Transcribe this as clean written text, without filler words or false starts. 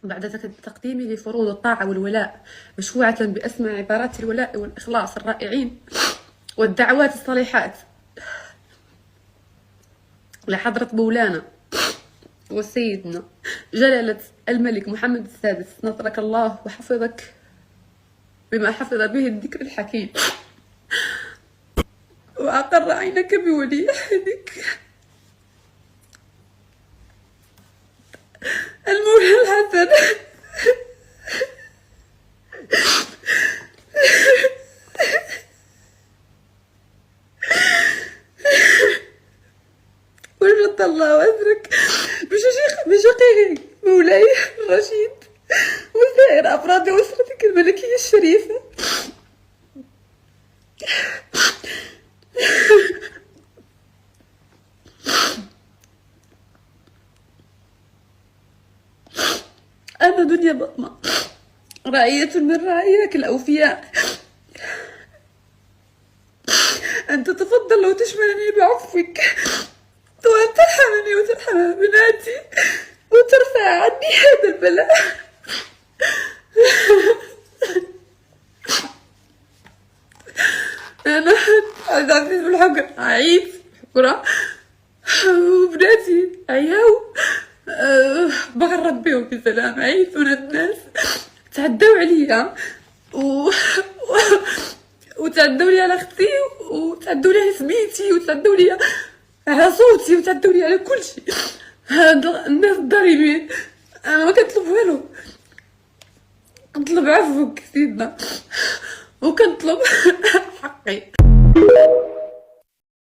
بعد تقديمي لفروض الطاعة والولاء مشفوعة بأسمى عبارات الولاء والإخلاص الرائعين والدعوات الصالحات لحضرة مولانا وسيدنا جلالة الملك محمد السادس نصرك الله وحفظك بما حفظ به الذكر الحكيم وأقر عينك بولي عهدك المولى الحسن وجد الله أجرك بشقيه مولاي الرشيد وسائر أفراد أسرتك الملكية الشريفة. أنا دنيا بطمة رعية من رعاياك الأوفياء أن تتفضل وتشملني بعفوك وأن ترحمني وترحم بناتي وترفع عني هذا البلاء. أنا عبد العزيز بالحقر عيد حقرة وبناتي عياو بغرب بيهم في سلام عيد من الناس تعدوا عليا وتعدوا لي على اختي وتعدوا لي على سميتي وتعدوا لي على صوتي وتعدوا لي على كل شيء. الناس الضاربين انا ما كنطلب والو، كنطلب عفوك سيدنا وكنطلب حقي.